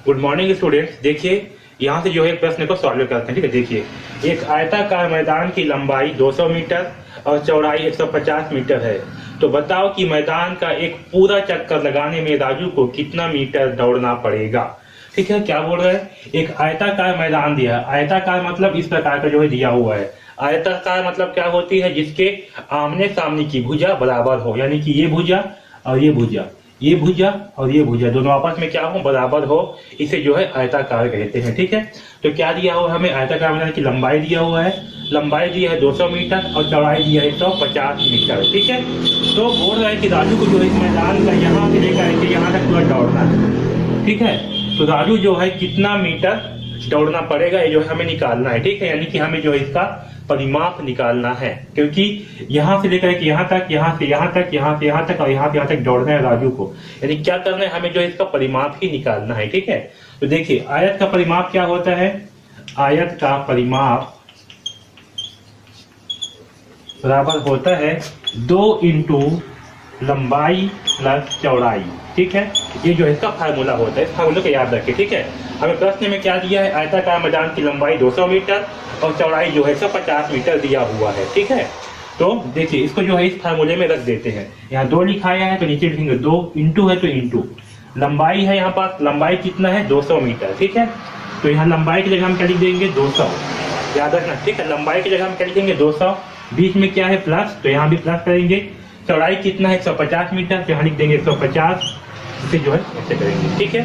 Good morning students. देखिए यहाँ से जो है प्रश्न को सॉल्व करते हैं। ठीक है, देखिए एक आयताकार मैदान की लंबाई 200 मीटर और चौड़ाई 150 मीटर है। तो बताओ कि मैदान का एक पूरा चक्कर लगाने में राजू को कितना मीटर दौड़ना पड़ेगा। ठीक है, क्या बोल रहा है, एक आयताकार मैदान दिया है। आयताकार मतलब इस प्रकार का जो है दिया हुआ है। आयताकार मतलब क्या होती है, जिसके आमने सामने की भुजा बराबर हो, यानी कि ये भुजा और ये भुजा, ये भुजा और ये भुजा दोनों आपस में क्या हो, बराबर हो, इसे जो है आयताकार कहते हैं। ठीक है, तो क्या दिया हुआ हमें, आयताकार मैदान की लंबाई दिया हुआ है, लंबाई दी है 200 मीटर और चौड़ाई दी है 150 मीटर। ठीक है, तो बोल रहा है कि राजू को जो है इस मैदान का यहाँ से लेकर के यहाँ तक पूरा दौड़ना है। ठीक है, तो राजू जो है कितना मीटर दौड़ना पड़ेगा, ये जो है हमें निकालना है। ठीक है, यानी कि हमें जो है इसका परिमाप निकालना है, क्योंकि यहाँ से लेकर के यहाँ तक, यहाँ से यहाँ तक, यहाँ से यहाँ तक और यहाँ से यहाँ तक दौड़ना है राजू को। यानी क्या करना है, हमें जो है इसका परिमाप ही निकालना है। ठीक है, तो देखिए आयत का परिमाप क्या होता है, आयत का परिमाप बराबर होता है 2 इंटू लंबाई प्लस चौड़ाई। ठीक है, ये जो है इसका फार्मूला होता है, इस फार्मूले को याद रखें। ठीक है, हमें प्रश्न में क्या दिया है, आयताकार मैदान की लंबाई 200 मीटर और चौड़ाई जो है 150 मीटर दिया हुआ है। ठीक है, तो देखिए इसको जो है इस फार्मूले में रख देते हैं। यहाँ 2 लिखाया है तो नीचे लिखेंगे 2, इंटू है तो इंटू, लंबाई है यहाँ पास, लंबाई कितना है 200 मीटर। ठीक है, तो यहाँ लंबाई की जगह हम क्या लिख देंगे 200, याद रखना। ठीक है, लंबाई की जगह हम क्या लिखेंगे 200, बीच में क्या है प्लस, तो यहाँ भी प्लस करेंगे। चौड़ाई कितना है 150 मीटर, तो यहाँ लिख देंगे 150, इसे जो है ऐसे करेंगे। ठीक है,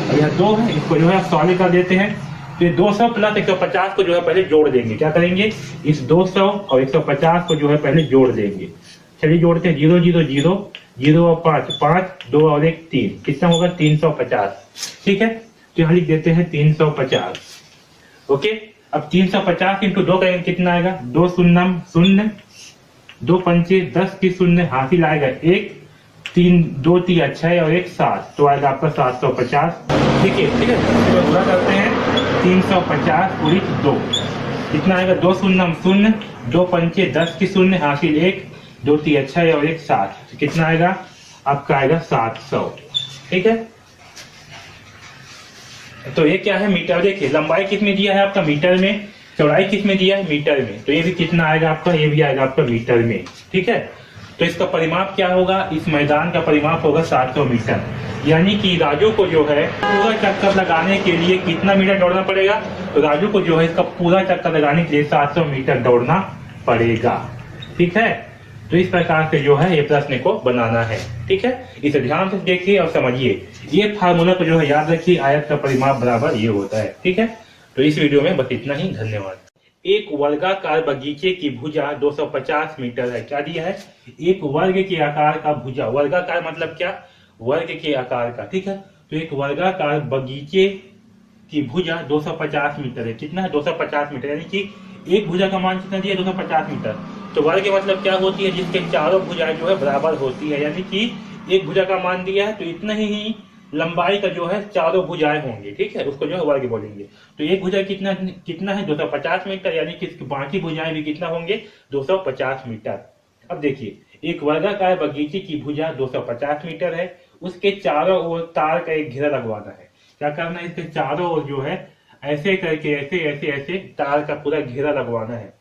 और यहाँ 2 है, इसको जो है सॉल्व कर देते हैं। तो ये 200 प्लस 150 को जो है पहले जोड़ देंगे। क्या करेंगे, इस 200 और 150 को जो है पहले जोड़ देंगे। चलिए जोड़ते हैं, 0 0 0 0 और 5 5, 2 और 1 3, कितना होगा 350। ठीक है, तो यहाँ लिख देते हैं 350। ओके, अब 350 इंटू 2 करेंगे, कितना आएगा 2 शून्य 0, 2 पंचे 10 की शून्य, हासिल आएगा 1, 3 2 3 6 और 1 7, तो आएगा आपका 750। देखिए ठीक है, तो पूरा करते हैं 350 पूरी 2, कितना आएगा 2 शून्य 0, 2 पंचे 10 की शून्य, हासिल 1, 2 3 6 और 1 7, तो कितना आएगा आपका आएगा 700। ठीक है, तो ये क्या है मीटर। देखिए लंबाई किस में दिया है आपका, मीटर में, चौड़ाई किस में दिया है, मीटर में, तो ये भी कितना आएगा आपका, ये भी आएगा आपका मीटर में। ठीक है, तो इसका परिमाप क्या होगा, इस मैदान का परिमाप होगा 700 मीटर। यानी कि राजू को जो है पूरा चक्कर लगाने के लिए कितना मीटर दौड़ना पड़ेगा, तो राजू को जो है इसका पूरा चक्कर लगाने के लिए 700 मीटर दौड़ना पड़ेगा। ठीक है, तो इस प्रकार से जो है ये प्रश्न को बनाना है। ठीक है, इसे ध्यान से देखिए और समझिए, ये फार्मूला को जो है याद रखिए, आयत का परिमाप बराबर ये होता है। ठीक है, तो इस वीडियो में बस इतना ही, धन्यवाद। एक वर्गाकार बगीचे की भुजा 250 मीटर है। क्या दिया है, एक वर्ग के आकार का भुजा, वर्गाकार मतलब क्या, वर्ग के आकार का। ठीक है, तो एक वर्गाकार बगीचे की भुजा 250 मीटर है। कितना है 250 मीटर, यानी कि एक भुजा का मान कितना दिया 250 मीटर। तो वर्ग मतलब क्या होती है, जिसके चारों भुजाएं जो है बराबर होती है, यानी कि एक भुजा का मान दिया है तो इतना ही लंबाई का जो है चारों भुजाएं होंगी। ठीक है, उसको जो है वर्ग बोलेंगे। तो एक भुजा कितना कितना है 250 मीटर, यानी कि बाकी भुजाएं भी कितना होंगे 250 मीटर। अब देखिए एक वर्गाकार बगीचे की भुजा 250 मीटर है, उसके चारों ओर तार का एक घेरा लगवाना है। क्या करना है, इसके चारों ओर जो है ऐसे करके ऐसे ऐसे ऐसे तार का पूरा घेरा लगवाना है।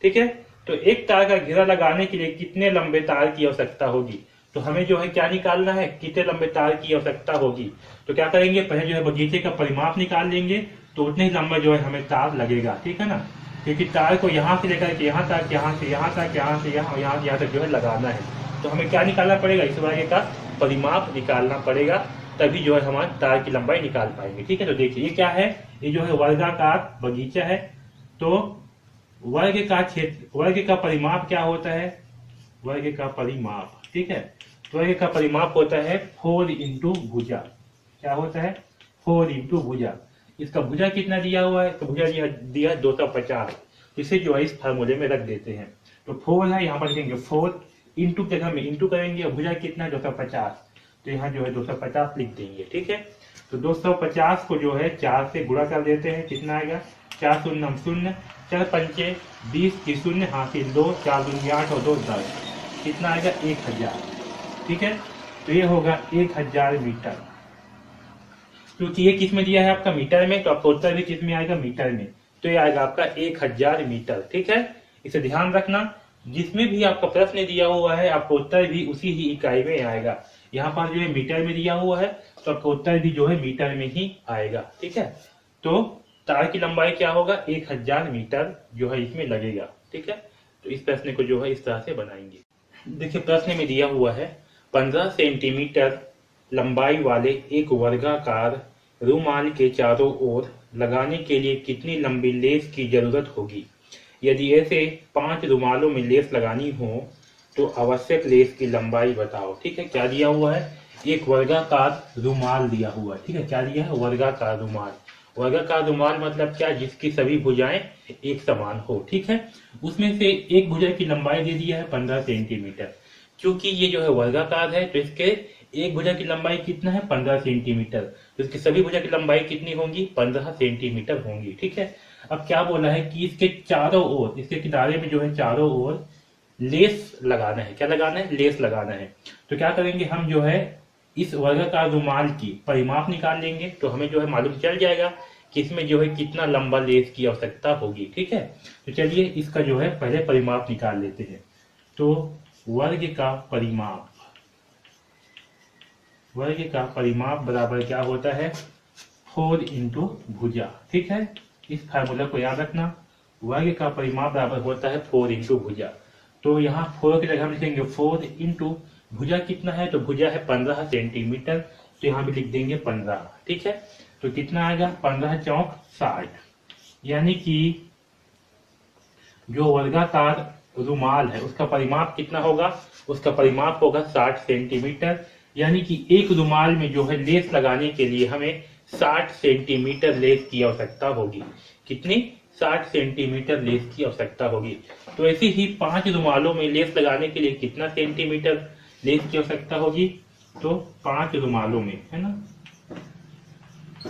ठीक है, तो एक तार का घेरा लगाने के लिए कितने लंबे तार की आवश्यकता होगी, तो हमें जो है क्या निकालना है, कितने लंबे तार की आवश्यकता होगी। तो क्या करेंगे, पहले जो है बगीचे का परिमाप निकाल लेंगे, तो उतने ही लंबा जो है हमें तार लगेगा। ठीक है ना, क्योंकि तार को यहाँ से लेकर के यहाँ तक, यहाँ से यहाँ तक, यहाँ से यहाँ, यहाँ से यहाँ तक जो है लगाना है। तो हमें क्या निकालना पड़ेगा, इस वर्ग का परिमाप निकालना पड़ेगा, तभी जो है हमारे तार की लंबाई निकाल पाएंगे। ठीक है, तो देखिए ये क्या है, ये जो है वर्गाकार बगीचा है। तो वर्ग का क्षेत्र, वर्ग का परिमाप क्या होता है, वर्ग का परिमाप। ठीक है, वर्ग का परिमाप होता है 4 इंटू भुजा। क्या होता है 4 इंटू भुजा। इसका भुजा कितना दिया हुआ है, तो भुजा दिया है 250, इसे जो है इस फार्मूले में रख देते हैं। तो 4 है, यहाँ पर लिखेंगे 4, इंटू जगह में इंटू करेंगे, भुजा कितना 250, तो यहाँ जो है 250 लिख देंगे। ठीक है, तो 250 को जो है 4 से गुणा कर देते हैं, कितना आएगा 4 शून्य 0, 4 पंचे 20 की शून्य, हासिल 2, 4 दूनी 8 और 2 10, कितना आएगा 1000। ठीक है, तो ये होगा 1000 मीटर। क्योंकि ये किस में दिया है आपका मीटर में, तो आपका उत्तर भी किस में आएगा, मीटर में। तो ये आएगा आपका 1000 मीटर। ठीक है, इसे ध्यान रखना, जिसमें भी आपका प्रश्न दिया हुआ है आपका उत्तर भी उसी ही इकाई में आएगा। यहाँ पर जो है मीटर में दिया हुआ है तो आपका उत्तर भी जो है मीटर में ही आएगा। ठीक है, तो तार की लंबाई क्या होगा, 1000 मीटर जो है इसमें लगेगा। ठीक है, तो इस प्रश्न को जो है इस तरह से बनाएंगे। देखिए प्रश्न में दिया हुआ है 15 सेंटीमीटर लंबाई वाले एक वर्गाकार रुमाल के चारों ओर लगाने के लिए कितनी लंबी लेस की जरूरत होगी। यदि ऐसे 5 रुमालों में लेस लगानी हो तो आवश्यक लेस की लंबाई बताओ। ठीक है, क्या दिया हुआ है, एक वर्गाकार रुमाल दिया हुआ है। ठीक है, क्या दिया है, वर्गाकार रुमाल। वर्गाकार रुमाल मतलब क्या, जिसकी सभी भुजाएं एक समान हो। ठीक है, उसमें से एक भुजा की लंबाई दे दिया है 15 सेंटीमीटर। क्योंकि ये जो है वर्गाकार है तो इसके एक भुजा की लंबाई कितना है, 15 सेंटीमीटर। तो इसकी सभी भुजा की लंबाई कितनी होंगी, 15 सेंटीमीटर होंगी। ठीक है, अब क्या बोला है कि इसके चारों ओर, इसके किनारे में जो है चारों ओर लेस लगाना है। क्या लगाना है, लेस लगाना है। तो क्या करेंगे हम, जो है इस वर्गाकार रुमाल की परिमाप निकाल लेंगे तो हमें जो है मालूम चल जाएगा कि इसमें जो है कितना लंबा लेस की आवश्यकता होगी। ठीक है, तो चलिए इसका जो है पहले परिमाप निकाल लेते हैं। तो वर्ग का परिमाप, वर्ग का परिमाप बराबर क्या होता है, 4 इंटू भुजा। ठीक है, इस फार्मूला को याद रखना, वर्ग का परिमाप बराबर होता है 4 इंटू भुजा। तो यहाँ 4 की जगह हम लिखेंगे 4 इंटू भुजा कितना है, तो भुजा है 15 सेंटीमीटर, तो यहाँ भी लिख देंगे 15। ठीक है, तो कितना आएगा, 15 चौक 60, यानी कि जो वर्गाकार रुमाल है उसका परिमाप कितना होगा, उसका परिमाप होगा 60 सेंटीमीटर। यानी कि एक रुमाल में जो है लेस लगाने के लिए हमें 60 सेंटीमीटर लेस की आवश्यकता होगी। कितनी, 60 सेंटीमीटर लेस की आवश्यकता होगी। तो ऐसे ही 5 रुमालों में लेस लगाने के लिए कितना सेंटीमीटर लेस की आवश्यकता होगी, तो 5 रुमालों में, है ना,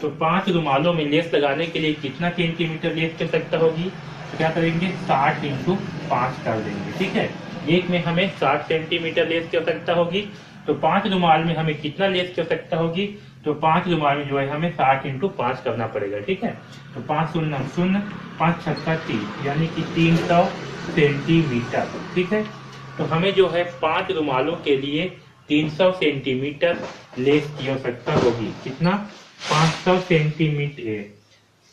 तो 5 रुमालों में लेस लगाने के लिए कितना सेंटीमीटर लेस की आवश्यकता होगी, तो क्या करेंगे 60 इंटू 5 कर देंगे। ठीक है, एक में हमें 60 सेंटीमीटर लेस की आवश्यकता होगी, तो 5 रुमाल में हमें कितना लेस की आवश्यकता होगी, तो 5 रुमाल में जो है हमें 60 इंटू 5 करना पड़ेगा। ठीक है, तो 5 शून्य 0, 5 छक्का 3, यानी कि 300 सेंटीमीटर। ठीक है, तो हमें जो है 5 रुमालों के लिए 300 सेंटीमीटर लेस की आवश्यकता होगी। कितना, 500 सेंटीमीटर।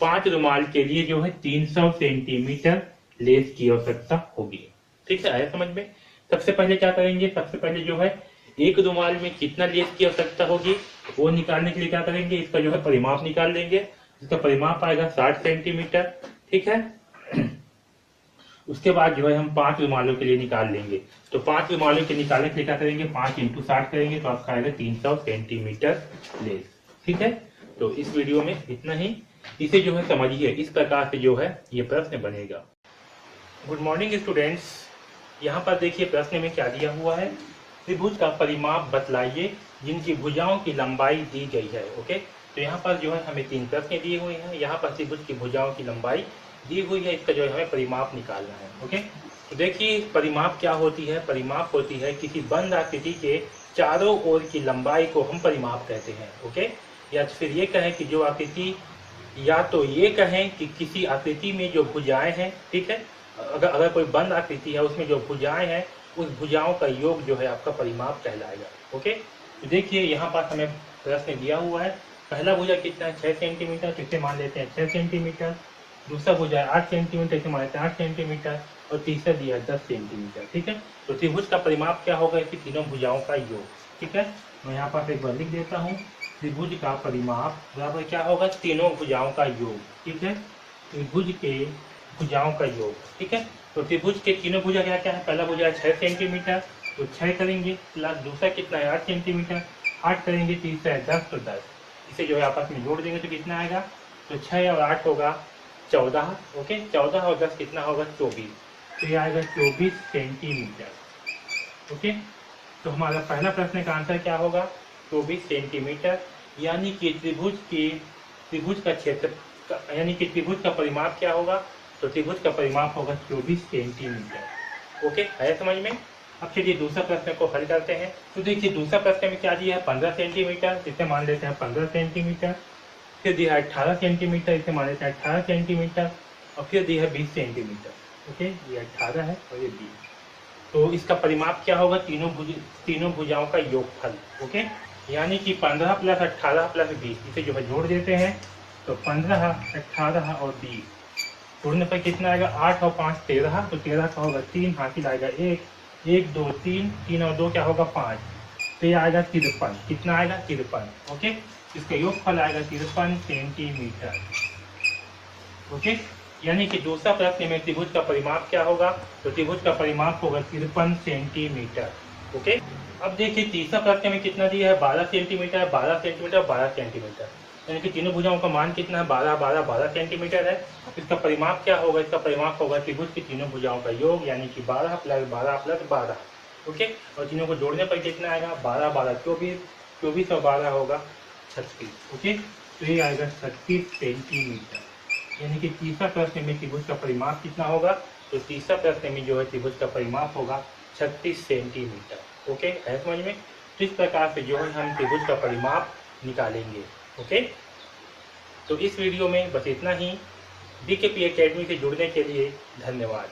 5 रुमाल के लिए जो है 300 सेंटीमीटर लेस की आवश्यकता होगी। ठीक है, आया समझ में। सबसे पहले क्या करेंगे, सबसे पहले जो है एक रुमाल में कितना लेस की आवश्यकता होगी वो निकालने के लिए क्या करेंगे, इसका जो है परिमाप निकाल लेंगे। इसका परिमाप आएगा 60 सेंटीमीटर। ठीक है, उसके बाद जो है हम 5 रुमालों के लिए निकाल लेंगे। तो 5 रुमालों के निकालने के लिए क्या करेंगे, 5 इंटू 60 करेंगे तो आपका आएगा 300 सेंटीमीटर लेस। ठीक है, तो इस वीडियो में इतना ही। इसे जो है समझिए, इस प्रकार से जो है ये प्रश्न बनेगा। गुड मॉर्निंग स्टूडेंट्स, यहाँ पर देखिए प्रश्न में क्या दिया हुआ है, त्रिभुज का परिमाप बतलाइए जिनकी भुजाओं की लंबाई दी गई है। ओके, तो यहाँ पर जो है हमें 3 प्रश्न दिए हुए हैं। यहाँ पर त्रिभुज की भुजाओं की लंबाई दी हुई है, इसका जो है हमें परिमाप निकालना है। ओके, तो देखिए परिमाप क्या होती है, परिमाप होती है किसी बंद आकृति के चारों ओर की लंबाई को हम परिमाप कहते हैं। ओके, या फिर ये कहें कि जो आकृति, या तो ये कहें कि किसी आकृति में जो भुजाएं हैं, ठीक है, अगर कोई बंद आकृति है उसमें जो भुजाएं हैं उस भुजाओं का योग जो है आपका परिमाप कहलाएगा। ओके, तो देखिए यहाँ पर हमें प्रश्न दिया हुआ है, पहला भुजा कितना है 6 सेंटीमीटर, तो इसे मान लेते हैं 6 सेंटीमीटर। दूसरा भुजा है 8 सेंटीमीटर, इसे मान लेते हैं 8 सेंटीमीटर। और तीसरा दिया है 10 सेंटीमीटर। ठीक है, तो त्रिभुज का परिमाप क्या होगा, इसकी तीनों भुजाओं का योग। ठीक है, मैं यहाँ पर एक बार लिख देता हूँ, त्रिभुज का परिमाप बराबर क्या होगा, तीनों भुजाओं का योग। ठीक है, त्रिभुज के भुजाओं का योग। ठीक है, तो त्रिभुज के तीनों भुजा क्या क्या है, पहला भुजा है 6 सेंटीमीटर, तो 6 करेंगे, प्लस दूसरा कितना है 8 सेंटीमीटर, 8 करेंगे, तीसरा है 10, तो 10। इसे जो है आपस में जोड़ देंगे तो कितना आएगा, तो 6 और 8 होगा 14। ओके, 14 और 10 कितना होगा 24, तो ये आएगा 24 सेंटीमीटर। ओके, तो हमारा पहला प्रश्न का आंसर क्या होगा, 24 सेंटीमीटर। यानी कि त्रिभुज का क्षेत्र, यानी कि त्रिभुज का परिमाप क्या होगा, तो त्रिभुज का परिमाप होगा 24 सेंटीमीटर। ओके, है समझ में। अब चलिए दूसरा प्रश्न को हल करते हैं। तो देखिए दूसरा प्रश्न में क्या दिया है, 15 सेंटीमीटर, इसे मान लेते हैं 15 सेंटीमीटर। फिर दिया है 18 सेंटीमीटर, इसे मान लेते हैं 18 सेंटीमीटर, और फिर दिया है 20 सेंटीमीटर। ओके, ये 18 है और ये 20। तो इसका परिमाप क्या होगा, तीनों भुजाओं का योगफल। ओके, यानी कि 15 प्लस 18 प्लस 20, इसे जो है जोड़ देते हैं, तो 15, 18 और 20 जोड़ने पर कितना आएगा, 8 और 5 13, तो 13 का होगा 3, हासिल आएगा 1, 1 2 3, 3 और 2 क्या होगा 5, तो ये आएगा 53। कितना आएगा 53। ओके, इसका योगफल आएगा 53 सेंटीमीटर। ओके, यानी कि दूसरा प्रश्न में त्रिभुज का परिमाप क्या होगा, तो त्रिभुज का परिमाप होगा 53 सेंटीमीटर। ओके, अब देखिए तीसरा प्रश्न में कितना दिया है, 12 सेंटीमीटर, 12 सेंटीमीटर, 12 सेंटीमीटर, यानी कि तीनों भुजाओं का मान कितना है, 12 12 12 सेंटीमीटर है। इसका परिमाप क्या होगा, इसका परिमाप होगा त्रिभुज की तीनों भुजाओं का योग, यानी कि 12 प्लस 12 प्लस 12। ओके, और तीनों को जोड़ने पर कितना आएगा, 12 12 24, 24 और 12 होगा 36। ओके, तो ये आएगा 36 सेंटीमीटर। यानी कि तीसरा प्रश्न में त्रिभुज का परिमाप कितना होगा, तो तीसरा प्रश्न में जो है त्रिभुज का परिमाप होगा 36 सेंटीमीटर। ओके, है समझ में। तो इस प्रकार से जो है हम त्रिभुज का परिमाप निकालेंगे। ओके, तो इस वीडियो में बस इतना ही। DKP एकेडमी से जुड़ने के लिए धन्यवाद।